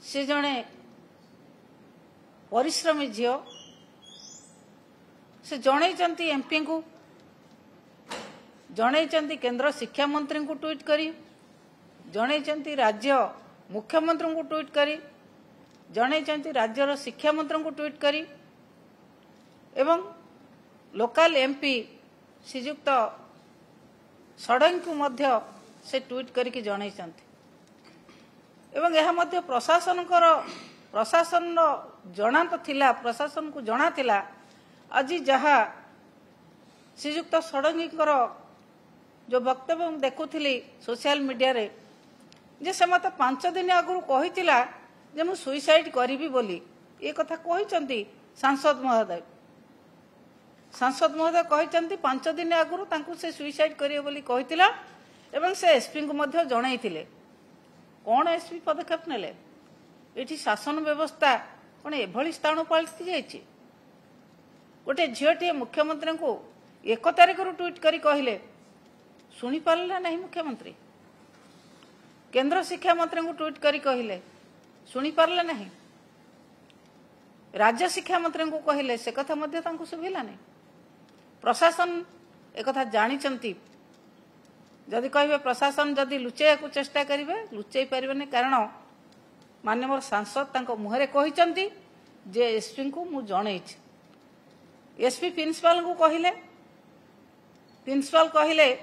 से जड़े परिश्रमी झील से जनई एमपी को जनई केंद्र शिक्षा मंत्री को ट्वीट करी जनई राज्य मुख्यमंत्री को ट्वीट करी जनई राज्यर शिक्षा मंत्री को ट्वीट करी एवं लोकल एमपी श्रीजुक्त षडंगी को मध्य से ट्वीट करके जनई एवं यह मध्य प्रशासन जना तो थिला प्रशासन को जना थिला आज जहाँ श्रीजुक्त षडंगी जो वक्तव्य देखुली सोशल मीडिया रे जे से मत 5 दिन आगु कहितिला जे मु सुइसाइड करिवि बोली ए कथा कहिसंती सांसद महोदय कहिसंती 5 दिन आगु तांकु से सुइसाइड करिवे बोली कहितिला एवं से एसपी को मध्य जणाइथिले कोन एसपी पदक्षेप नेले एठी शासन व्यवस्था कोन एभली स्थान पलटि जाइछि गोटे झीटी मुख्यमंत्री को 1 तारिख ट्वीट करी कहले शुणी पारा नहीं मुख्यमंत्री केंद्र शिक्षा मंत्री को ट्वीट करी कहले शुणी पारा नहीं राज्य शिक्षा मंत्री को कहले से कथा मध्य तांको सुभिला नहीं प्रशासन एक कथा जानिचंती जदि कहिबे प्रशासन जदि लुचेया को चेष्टा करिवे लुचेई परिबेनी कारण माननीय सांसद तांको मुहरे कहिचंती जे एसपी को मु जणैछि एसपी प्रिंसिपल को कहले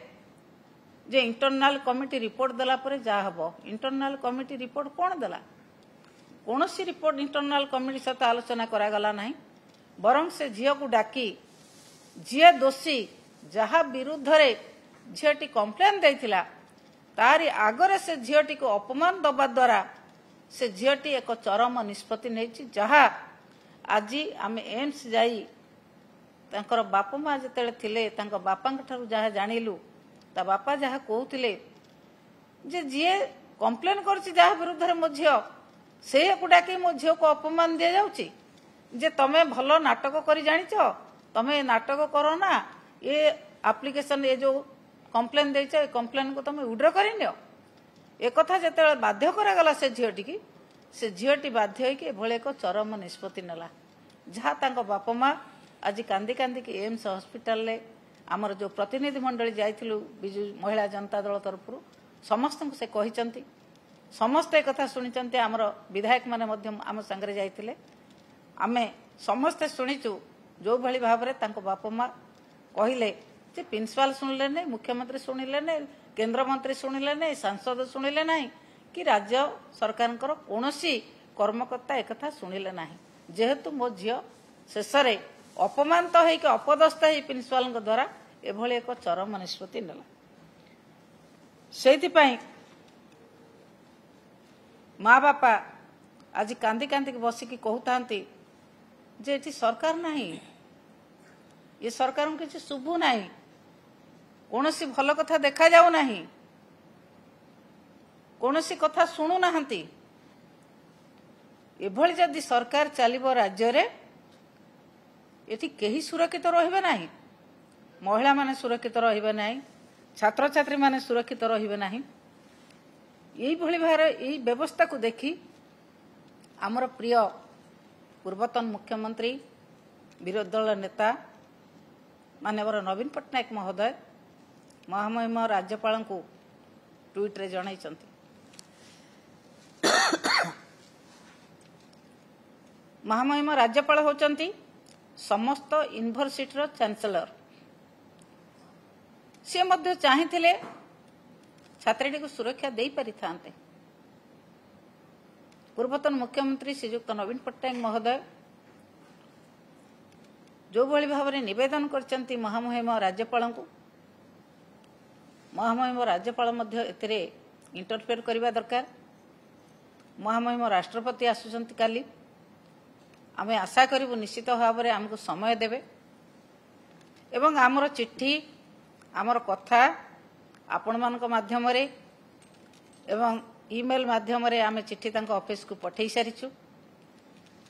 जे इंटरनल कमिटी रिपोर्ट देला परे जा हबो इंटरनल कमिटी रिपोर्ट कौन देला कौन सी रिपोर्ट इंटरनल कमिटी सहित आलोचना करा गला नहीं बरं से झील को डाकी झील दोषी जहा विरुद्ध रे झीटी कंप्लेन देथिला तारी आगरे से झीटी को अपमान दबा द्वारा से झीटी एक चरम निष्पत्ति नेछि जहा आज आम एम्स जाई तांकर बापा माँ जिते थिले तांको बापा ठारू जहा जानिलु ता बापा जहा कहते जे जी कंप्लेन कर विरुद्ध मो झी से डाक मो झी को अपमान दि जाऊँगी जे तमें भल नाटक कर जाच तमें नाटक करो ना ये एप्लिकेशन ये जो कंप्लेन दे कंप्लेन को तुम विड्र कर एक जो बाध्य करागला से झीटी से झीटी बाध्य होगी एक चरम निष्पत्ति नेला जहाँ तांको बापा माँ आज कांदी कांदी एम्स हॉस्पिटल ले आमर जो प्रतिनिधि मंडली जाइथिलु बिजु महिला जनता दल तरफ समस्त से कहिचंती समस्त एक कथा सुनिचंती आमर विधायक माने मध्यम आम संगरे जाइथिले आमे समस्त सुनिचु जो भली भाव रे तांको बापा माँ कहिले जे प्रिंसिपल सुनिले नहीं मुख्यमंत्री सुनिले नहीं केंद्र मंत्री सुनिले नहीं सांसद सुनिले नहीं कि राज्य सरकार कौनसी कर्मकर्ता एक कथा सुनिले नहीं जेहेतु मो झील शेष अपमानित होकर अपदस्थ हो प्रिंसिपाल द्वारा एभली एक चरम निष्पत्ति नेला से माँ बापा आज कांदी कांदी बसिकी कहता जे ये सरकार नहीं ये सरकार को किसी शुभु नहीं कौन सी भल कथा देखा जाऊ नहीं कौन सी कथा शुणु ना एभली जदि सरकार चलिबो राज्य रे एटी केही सुरक्षित रहिबे नाही महिला माने सुरक्षित रहिबे नाही छात्र छात्री माने सुरक्षित रहिबे नाही एई भली भारे एई व्यवस्था को देखी आमर प्रिय पूर्वतन मुख्यमंत्री विरोधी दल नेता माननीय नवीन पट्टनायक महोदय महामहिम राज्यपाल को ट्वीट रे जणाइछंती महामहिम राज्यपाल होचंती समस्त यूनिवर्सिटी चांसलर सी मध्य चाहिए छात्री को सुरक्षा दे पारि थांते पूर्वतन मुख्यमंत्री श्रीजुक्त नवीन पट्टनायक महोदय जो भली भाव में निवेदन करचंती महामहिम राज्यपाल को महामहिम राज्यपाल मध्य एतिरे इंटरफेयर करबा दरकार महामहिम राष्ट्रपति आसुचंती काली आमे आशा करिबु निश्चित भाव में आमको समय देवे एवं आमर चिट्ठी आमर कथा आपण मानक माध्यम रे एवं ईमेल माध्यम रे आमे चिट्ठी तांको ऑफिस को पठेई सारिछु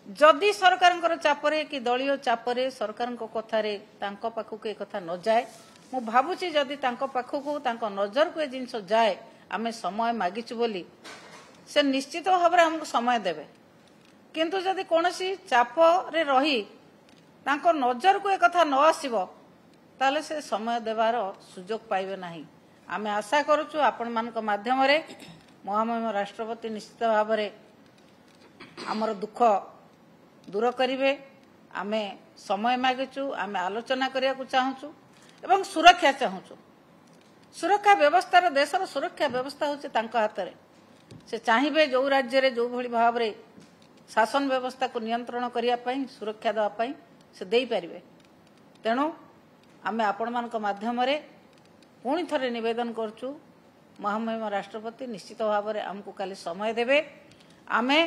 जदि सरकार चापरे कि दलीय चापरे सरकार कथा रे तांको पाखु ए कथा न जाए मु भाबुची जदि तांको पाखु तांको नजर को ए जिंस जाए आमे समय मागिछु बोली से निश्चित भाव में हमको समय देवे किंतु जदि कौनसी चाप रे रही तांको नजर को एक कथा न आसीबो ताले से समय देवार सुजोग पाइबे नहीं। आमे आशा करूछु आपण मानक माध्यम रे महामहिम राष्ट्रपति निश्चित भाव में आमर दुख दूर करिवे। आमे समय मागिचु, आमे आलोचना करिया को चाहूचु एवं सुरक्षा चाहूचु। सुरक्षा व्यवस्था देशर सुरक्षा व्यवस्था होचे तांको हाथ रे। से चाहिए जो राज्य रे जो भली भाव रे शासन व्यवस्था को नियंत्रण करिया पई सुरक्षा देवा पई से देई परिबे। तेणु आमे आपण मानक माध्यम रे पुणी थरे निवेदन करचु महामहिम राष्ट्रपति निश्चित भाव में आमको काली समय देवे। आमे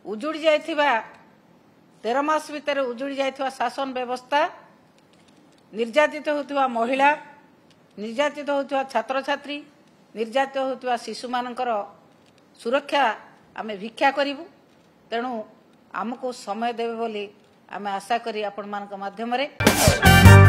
उजुड़ी जाइथिबा 13 मास भितर उजुड़ी जाइथिबा शासन व्यवस्था, निर्यातित होतिबा महिला, निर्यातित होतिबा छात्र छात्री, निर्यातित होतिबा शिशु मानकर सुरक्षा आमे भिक्षा करिबु। तेणु आमको समय देवे बोली आमे आशा करी आपण मानक माध्यम रे।